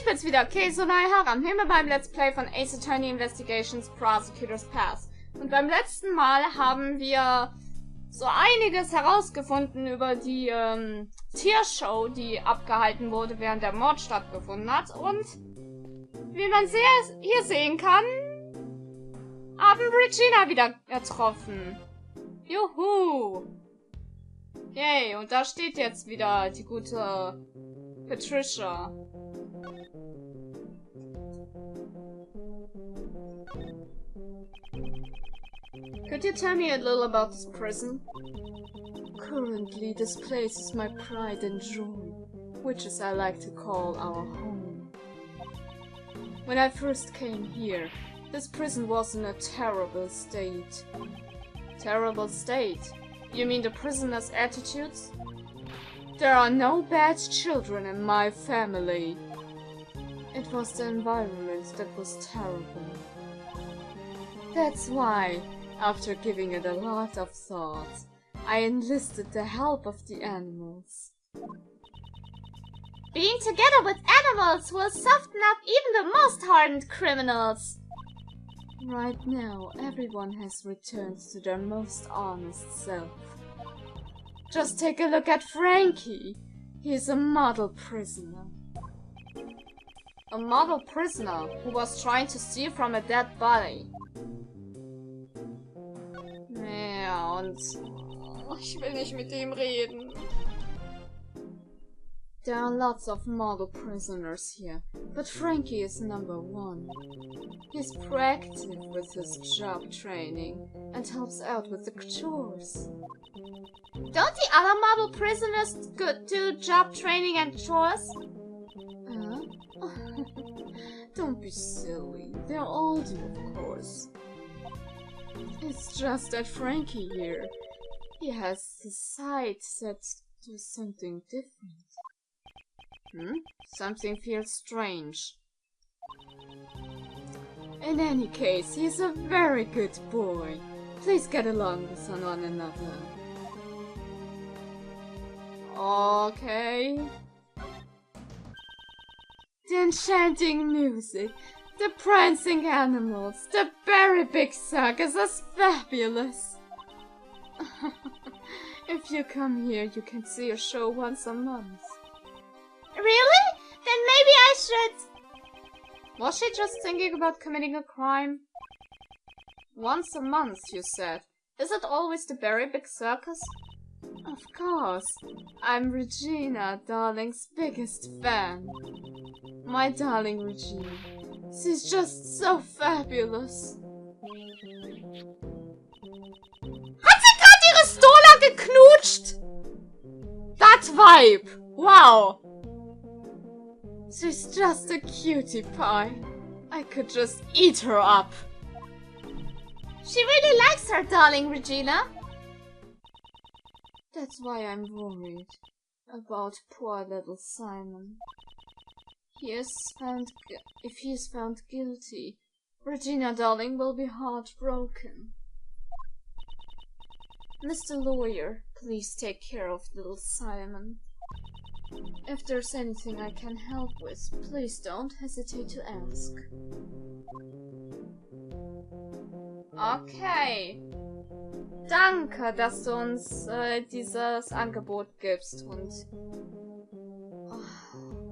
Ich bin's wieder, Käse Heran, hier beim Let's Play von Ace Attorney Investigations Prosecutor's Pass. Und beim letzten Mal haben wir so einiges herausgefunden über die Tiershow, die abgehalten wurde, während der Mord stattgefunden hat. Und wie man hier sehen kann, haben Regina wieder getroffen. Juhu! Yay, und da steht jetzt wieder die gute Patricia. Could you tell me a little about this prison? Currently, this place is my pride and joy, which is I like to call our home. When I first came here, this prison was in a terrible state. Terrible state? You mean the prisoners' attitudes? There are no bad children in my family. It was the environment that was terrible. That's why, after giving it a lot of thought, I enlisted the help of the animals. Being together with animals will soften up even the most hardened criminals. Right now, everyone has returned to their most honest self. Just take a look at Frankie. He's a model prisoner. A model prisoner who was trying to steal from a dead body. Ja, und ich will nicht mit ihm reden. There are lots of model prisoners here, but Frankie is number one. He's proactive with his job training and helps out with the chores. Don't the other model prisoners do job training and chores? Don't be silly. They all do, of course. It's just that Frankie here, he has his sights set to something different. Something feels strange. In any case, he's a very good boy. Please get along with one another. Okay. The enchanting music, the prancing animals, the very big circus is fabulous. If you come here, you can see a show once a month. Really? Then maybe I should... Was she just thinking about committing a crime? Once a month, you said. Is it always the very big circus? Of course. I'm Regina, darling's biggest fan. My darling Regina. She's just so fabulous. Hat sie gerade ihre Stola geknutscht? Dat Weib! Wow! She's just a cutie pie. I could just eat her up. She really likes her darling Regina. That's why I'm worried about poor little Simon. If he is found guilty, Regina darling will be heartbroken. Mr. Lawyer, please take care of little Simon. If there's anything I can help with, please don't hesitate to ask. Okay. Danke, dass du uns dieses Angebot gibst und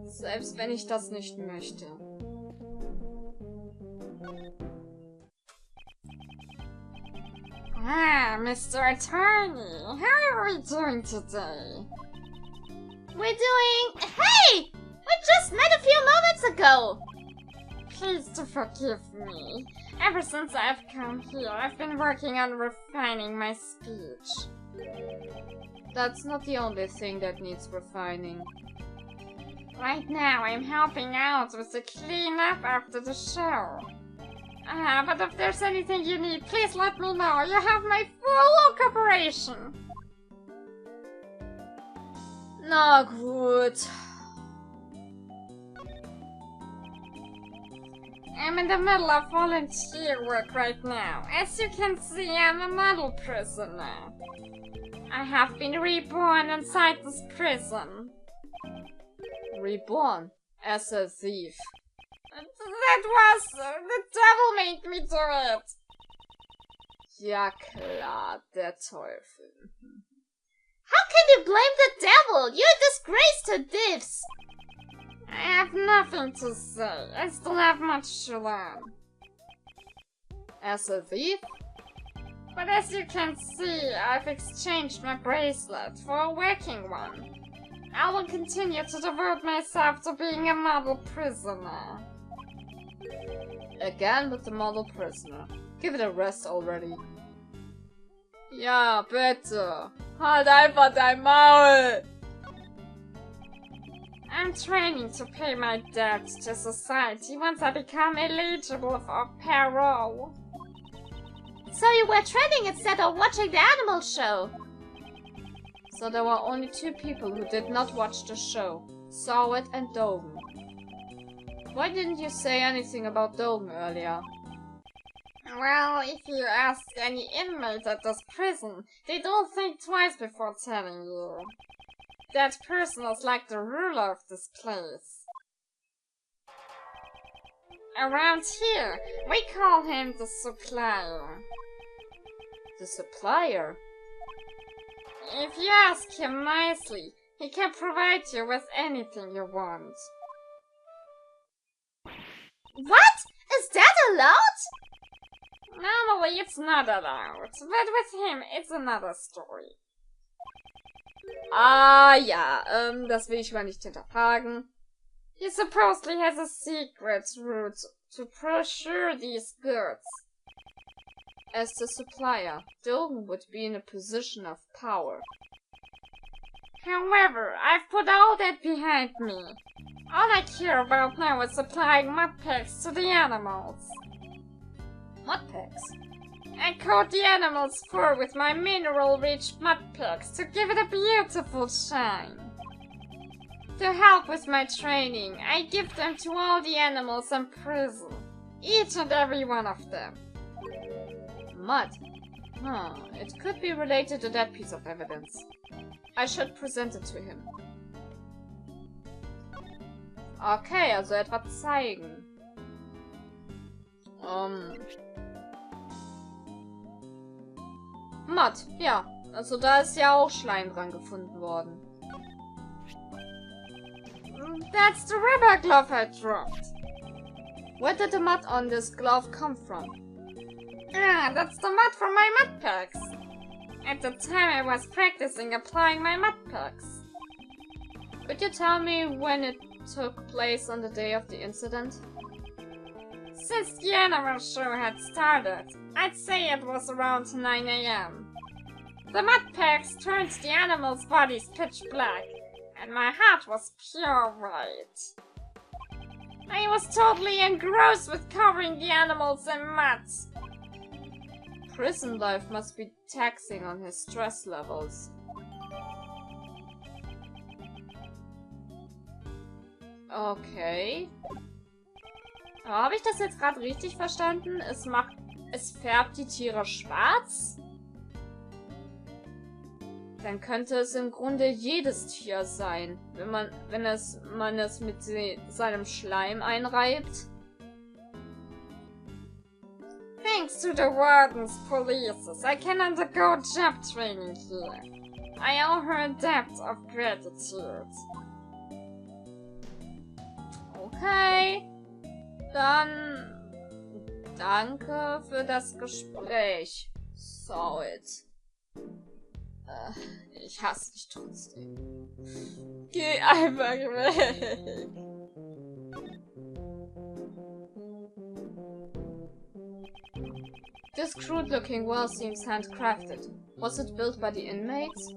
selbst wenn ich das nicht möchte. Mr. Attorney, how are we doing today? We're doing... Hey! We just met a few moments ago! Please do forgive me. Ever since I've come here, I've been working on refining my speech. That's not the only thing that needs refining. Right now, I'm helping out with the cleanup after the show. But if there's anything you need, please let me know. You have my full cooperation. Na gut. I'm in the middle of volunteer work right now. As you can see, I'm a model prisoner. I have been reborn inside this prison. Reborn? As a thief. That was... the devil made me do it. Ja klar, der Teufel. How can you blame the devil? You're a disgrace to divs. I have nothing to say. I still have much to learn. As a thief? But as you can see, I've exchanged my bracelet for a working one. I will continue to devote myself to being a model prisoner. Again with the model prisoner. Give it a rest already. Ja, bitte. Halt einfach dein Maul! I'm training to pay my debt to society once I become eligible for parole. So you were training instead of watching the animal show? So there were only 2 people who did not watch the show. Sawit and Dogen. Why didn't you say anything about Dogen earlier? Well, if you ask any inmate at this prison, they don't think twice before telling you. That person is like the ruler of this place. Around here, we call him the supplier. The supplier? If you ask him nicely, he can provide you with anything you want. What? Is that allowed? Normally it's not allowed, but with him it's another story. Ah ja, das will ich mal nicht hinterfragen. He supposedly has a secret route to procure these goods. As the supplier, Dogen would be in a position of power. However, I've put all that behind me. All I care about now is supplying mud packs to the animals. Mud packs? I coat the animals' fur with my mineral-rich mud packs to give it a beautiful shine. To help with my training, I give them to all the animals in prison. Each and every one of them. Mud? Huh, it could be related to that piece of evidence. I should present it to him. Okay, also etwas zeigen. Mud, ja. Also da ist ja auch Schleim dran gefunden worden. That's the rubber glove I dropped. Where did the mud on this glove come from? Ah, that's the mud from my mud packs. At the time I was practicing applying my mud packs. Could you tell me when it took place on the day of the incident? Since the animal show had started, I'd say it was around 9 AM. The mud packs turned the animals' bodies pitch black, and my heart was pure white. I was totally engrossed with covering the animals in mud. Prison life must be taxing on his stress levels. Okay. Habe ich das jetzt gerade richtig verstanden? Es färbt die Tiere schwarz? Dann könnte es im Grunde jedes Tier sein, wenn man es mit seinem Schleim einreibt. Thanks to the warden's police, I can undergo job training here. I owe her a debt of gratitude. Okay. Dann danke für das Gespräch. So it. Ich hasse dich trotzdem. Geh einfach weg. This crude-looking well seems handcrafted. Was it built by the inmates?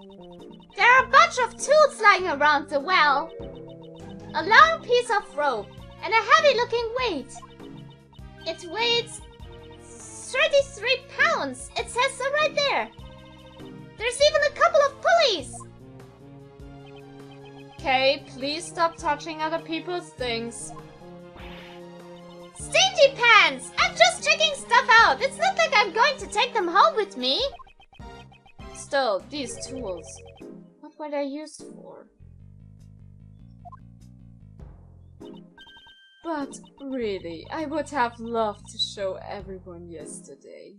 There are a bunch of tools lying around the well. A long piece of rope and a heavy-looking weight. It weighs 33 pounds. It says so right there. There's even a couple of pulleys. Okay, please stop touching other people's things. Stingy pants! I'm just checking stuff out. It's not like I'm going to take them home with me. Still, these tools. What were they used for? But really, I would have loved to show everyone yesterday.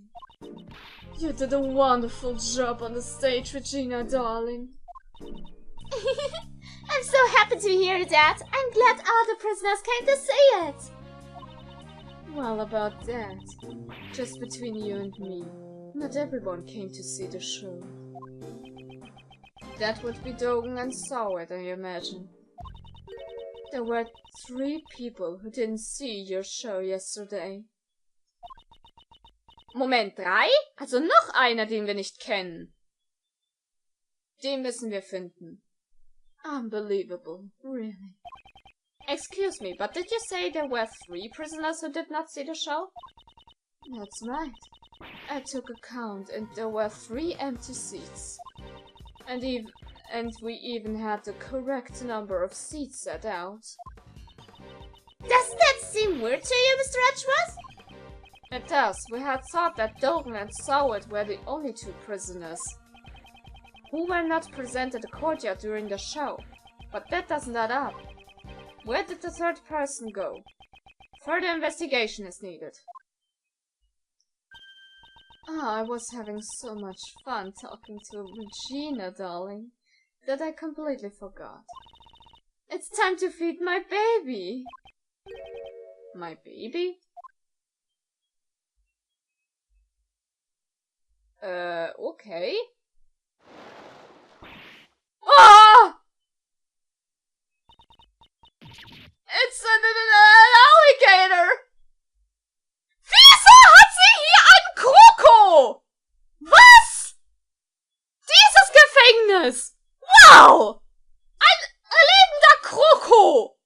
You did a wonderful job on the stage, Regina, darling. I'm so happy to hear that. I'm glad all the prisoners came to see it. Well, about that, just between you and me, not everyone came to see the show. That would be Dogen and Sowet, I imagine. There were 3 people who didn't see your show yesterday. Moment, 3? Also noch einer, den wir nicht kennen. Den müssen wir finden. Unbelievable, really. Excuse me, but did you say there were 3 prisoners who did not see the show? That's right. I took a count and there were 3 empty seats. And we even had the correct number of seats set out. Doesn't that seem weird to you, Mr. Edgeworth? It does. We had thought that Dogen and Sowet were the only 2 prisoners who were not present at the courtyard during the show. But that doesn't add up. Where did the 3rd person go? Further investigation is needed. I was having so much fun talking to Regina, darling, that I completely forgot. It's time to feed my baby! My baby? Okay. Ah! It's an alligator! Wieso hat sie hier einen Kroko? Was? Dieses Gefängnis! Wow! Ein lebender Kroko!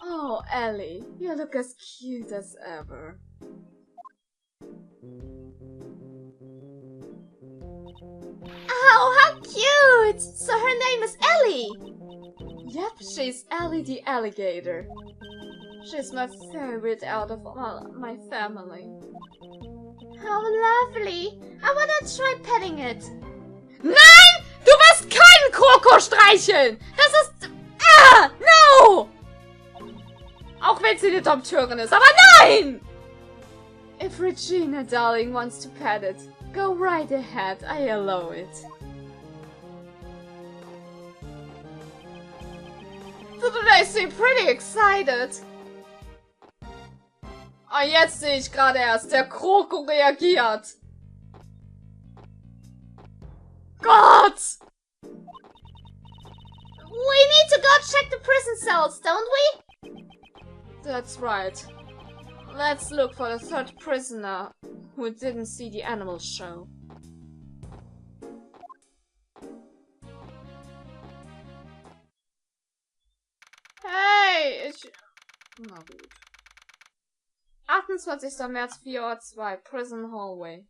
Oh, Ellie, you look as cute as ever. Oh, how cute! So her name is Ellie! Yep, she's Ellie the alligator. She's my favorite out of all my family. How lovely! I wanna try petting it. Nein! Du wirst keinen Kroko streicheln! Das ist... No! Auch wenn sie die Dompteurin ist, aber nein! If Regina, darling, wants to pet it, go right ahead, I allow it. They seem pretty excited. Ah, jetzt sehe ich gerade erst, der Kroko reagiert. Gott! We need to go check the prison cells, don't we? That's right. Let's look for the 3rd prisoner who didn't see the animal show. Hey! Na gut. 28. März, 4:02 Uhr, Prison Hallway.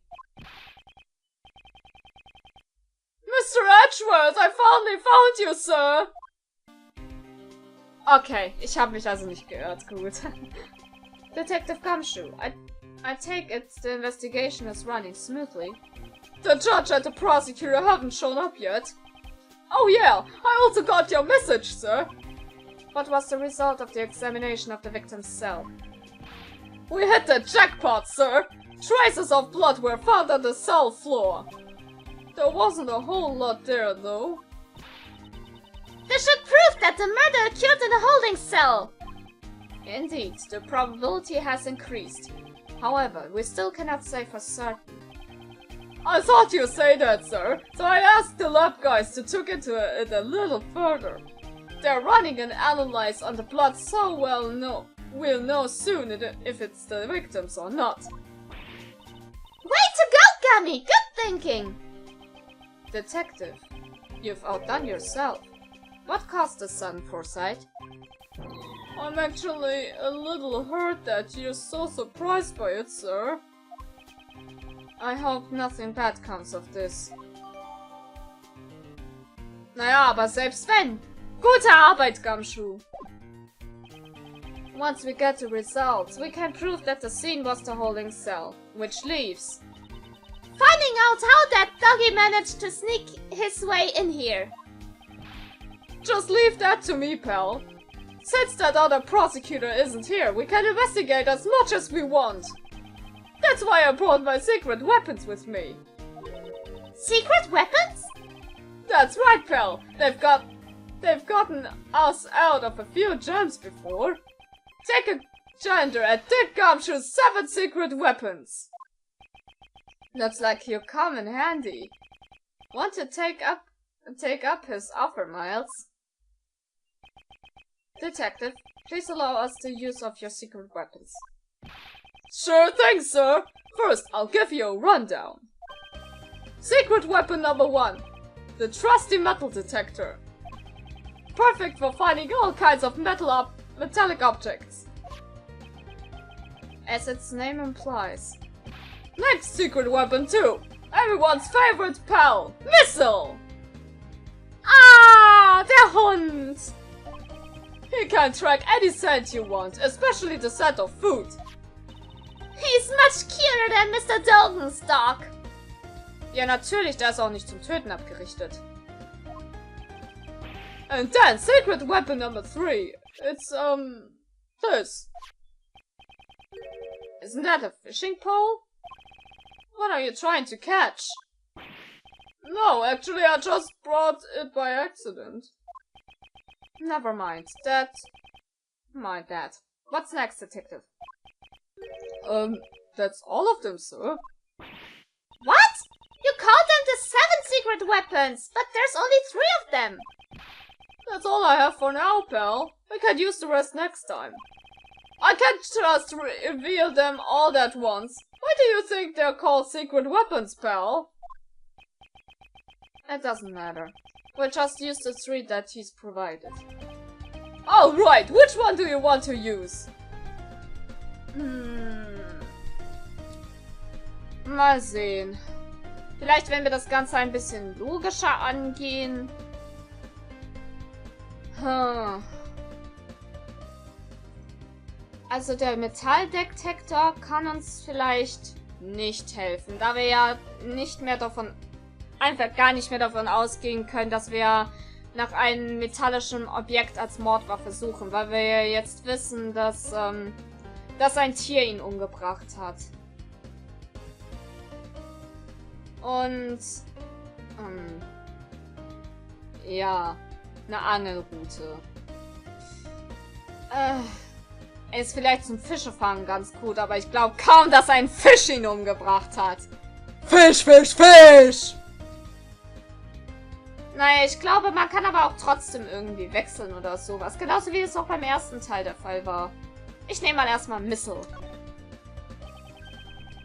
Mr. Edgeworth, I finally found you, sir! Okay, ich habe mich also nicht geirrt, gut. Detective Gumshoe, I take it the investigation is running smoothly. The judge and the prosecutor haven't shown up yet. Oh yeah, I also got your message, sir. What was the result of the examination of the victim's cell? We hit the jackpot, sir! Traces of blood were found on the cell floor. There wasn't a whole lot there, though. This should prove that the murder occurred in a holding cell. Indeed, the probability has increased. However, we still cannot say for certain. I thought you'd say that, sir, so I asked the lab guys to look into it a little further. They're running an analyze on the blood, so we'll know soon if it's the victims or not. Way to go, Gummy! Good thinking! Detective, you've outdone yourself. What caused the sudden foresight? I'm actually a little hurt that you're so surprised by it, sir. I hope nothing bad comes of this. Naja, aber selbst wenn. Gute Arbeit, Gumshoe. Once we get the results, we can prove that the scene was the holding cell, which leaves finding out how that doggy managed to sneak his way in here. Just leave that to me, pal. Since that other prosecutor isn't here, we can investigate as much as we want. That's why I brought my secret weapons with me. Secret weapons? That's right, pal. They've gotten us out of a few jams before. Take a gander at Dick Gumshoe's 7 secret weapons. Looks like you come in handy. Want to take up his offer, Miles? Detective, please allow us the use of your secret weapons. Sure thing, sir. First, I'll give you a rundown. Secret weapon number 1. The trusty metal detector. Perfect for finding all kinds of metallic objects. As its name implies. Next secret weapon 2. Everyone's favorite pal, Missile! Ah, der Hund! He can track any scent you want, especially the scent of food. He's much cuter than Mr. Dogan's dog. Ja, natürlich, der ist auch nicht zum Töten abgerichtet. And then, secret weapon number 3. It's, this. Isn't that a fishing pole? What are you trying to catch? No, actually, I just brought it by accident. Never mind. Mind that. What's next, detective? That's all of them, sir. What? You called them the 7 secret weapons, but there's only 3 of them. That's all I have for now, pal. We can use the rest next time. I can't just reveal them all at once. Why do you think they're called secret weapons, pal? It doesn't matter. We'll just use the 3 that he's provided. Alright, which one do you want to use? Mal sehen. Vielleicht, wenn wir das Ganze ein bisschen logischer angehen. Also der Metalldetektor kann uns vielleicht nicht helfen, da wir ja einfach gar nicht mehr davon ausgehen können, dass wir nach einem metallischen Objekt als Mordwaffe suchen, weil wir ja jetzt wissen, dass ein Tier ihn umgebracht hat. Und ja, eine Angelrute. Ist vielleicht zum Fischefangen ganz gut, aber ich glaube kaum, dass ein Fisch ihn umgebracht hat. Fisch, Fisch, Fisch! Naja, ich glaube, man kann aber auch trotzdem irgendwie wechseln oder sowas. Genauso wie es auch beim ersten Teil der Fall war. Ich nehme mal erstmal Missile.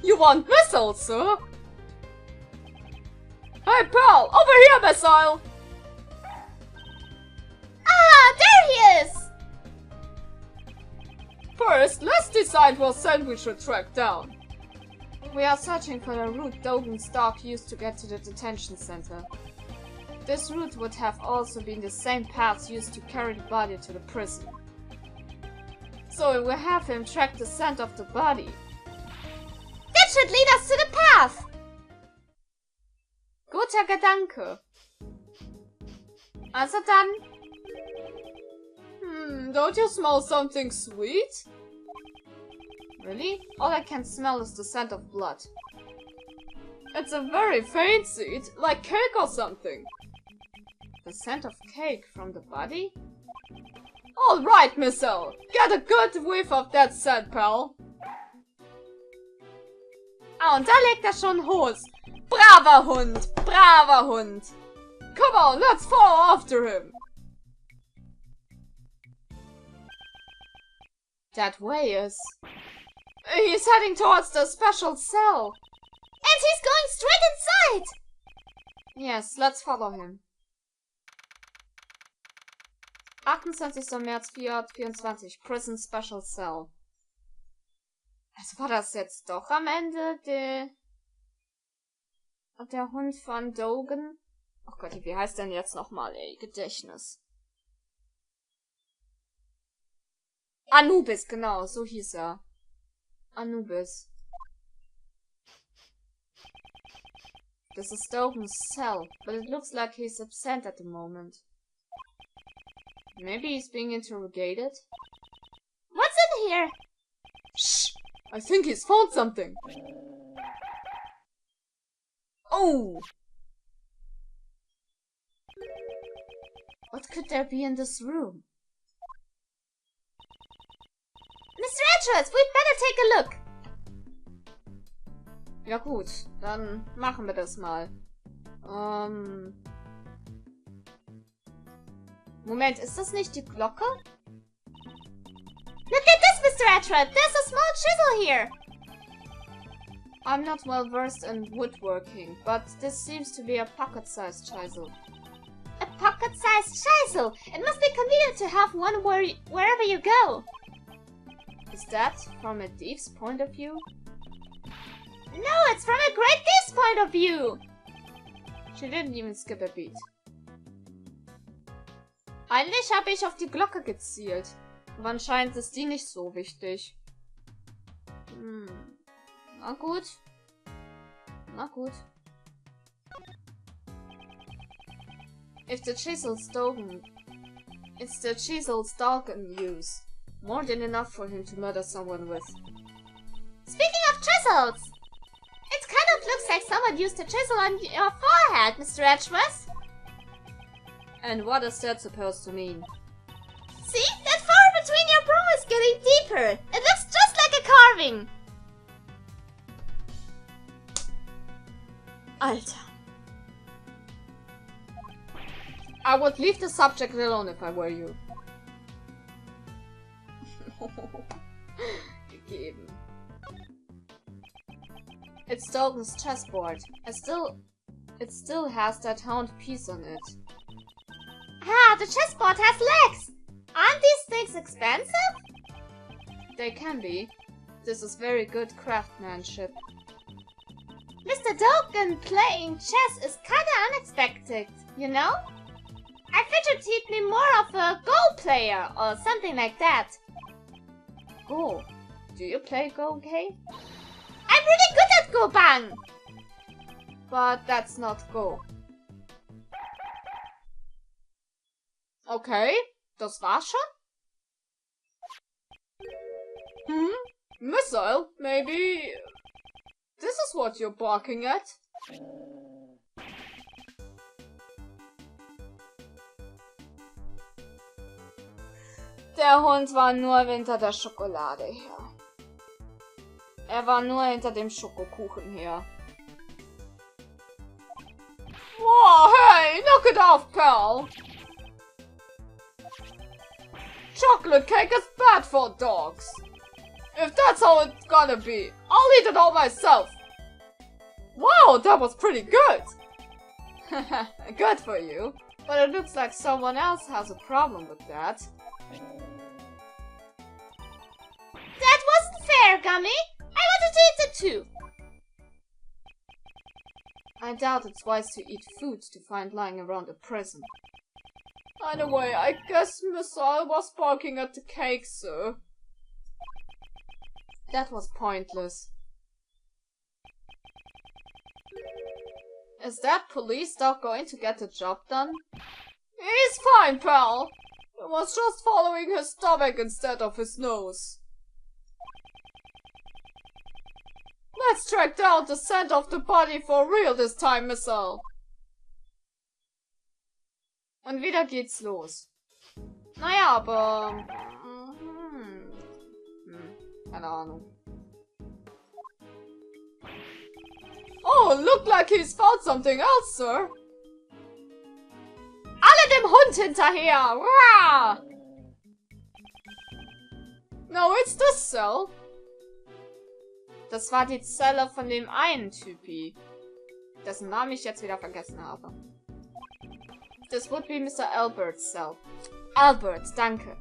You want Missile, sir? Hey, pal! Over here, Missile! Ah, there he is! First, let's decide what scent we should track down. We are searching for the route Dogan's dog used to get to the detention center. This route would have also been the same path used to carry the body to the prison. So we'll have him track the scent of the body. That should lead us to the path! Guter Gedanke. Also dann... don't you smell something sweet? Really? All I can smell is the scent of blood. It's a very faint scent, like cake or something. The scent of cake from the body? Alright, Missile! Get a good whiff of that scent, pal! Ah, und da legt er schon los. Braver Hund! Braver Hund! Come on, let's follow after him! Dat Weib. He's heading towards the special cell. And he's going straight inside! Yes, let's follow him. 28. März 424, Prison Special Cell. Also war das jetzt doch am Ende der Hund von Dogan? Oh Gott, wie heißt denn jetzt nochmal, ey? Gedächtnis. Anubis, genau, so hieß er. Anubis. This is Dogan's cell, but it looks like he's absent at the moment. Maybe he's being interrogated? What's in here? Shh! I think he's found something! Oh! What could there be in this room? Mr. Edgeworth, we'd better take a look. Ja gut, dann machen wir das mal. Moment, ist das nicht die Glocke? Look at this, Mr. Edgeworth. There's a small chisel here. I'm not well versed in woodworking, but this seems to be a pocket-sized chisel. A pocket-sized chisel. It must be convenient to have one wherever you go. Is that from a thief's point of view? No, it's from a great thief's point of view. She didn't even skip a beat. Eigentlich habe ich auf die Glocke gezielt. Aber anscheinend ist die nicht so wichtig. Na gut. Na gut. It's the chisel's dog in use. More than enough for him to murder someone with. Speaking of chisels, it kind of looks like someone used a chisel on your forehead, Mr. Edgeworth. And what is that supposed to mean? See? That fur between your brow is getting deeper. It looks just like a carving. Alter. I would leave the subject alone if I were you. Gegeben. It's Dogen's chessboard. It still has that hound piece on it. Ah, the chessboard has legs. Aren't these things expensive? They can be. This is very good craftsmanship. Mr. Dogen playing chess is kinda unexpected, you know? I figured he'd be more of a Go player or something like that. Go? Do you play Go, Kay? I'm really good at Go Bang! But that's not Go. Okay, das war's schon? Missile? Maybe... This is what you're barking at? Der Hund war nur hinter der Schokolade her. Er war nur hinter dem Schokokuchen her. Whoa, hey, knock it off, pal! Chocolate cake is bad for dogs. If that's how it's gonna be, I'll eat it all myself. Wow, that was pretty good. Good for you. But it looks like someone else has a problem with that. That wasn't fair, Gummy. I wanted to eat it too. I doubt it's wise to eat food to find lying around a prison. Anyway, I guess Missile was barking at the cake, sir. That was pointless. Is that police dog going to get the job done? He's fine, pal. He was just following his stomach instead of his nose. Let's track down the scent of the body for real this time, Missile. Und wieder geht's los. Naja, aber... keine Ahnung. Oh, look like he's found something else, sir. Alle dem Hund hinterher! Wah! No, it's this cell. Das war die Zelle von dem einen Typi, dessen Namen ich jetzt wieder vergessen habe. This would be Mr. Albert's cell. Albert, danke.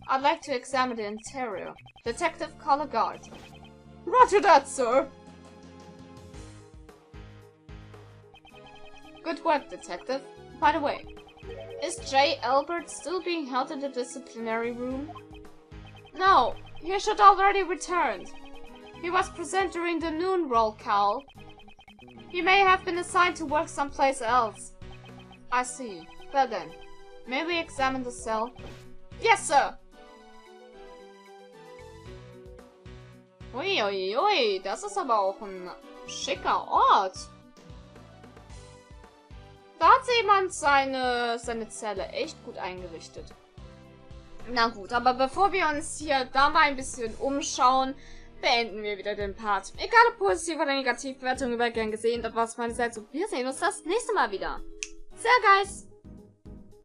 I'd like to examine the interior. Detective, call a guard. Roger that, sir. Good work, detective. By the way, is J. Albert still being held in the disciplinary room? No, he should already returned. He was present during the noon roll call. He may have been assigned to work someplace else. I see. Well then, May we examine the cell? Yes, sir! Uiuiui, das ist aber auch ein schicker Ort. Da hat jemand seine Zelle echt gut eingerichtet. Na gut, aber bevor wir uns hier da mal ein bisschen umschauen, beenden wir wieder den Part. Egal ob positiv oder negativ, Bewertung über gern gesehen, das war's meinerseits und wir sehen uns das nächste Mal wieder. Sehr geil!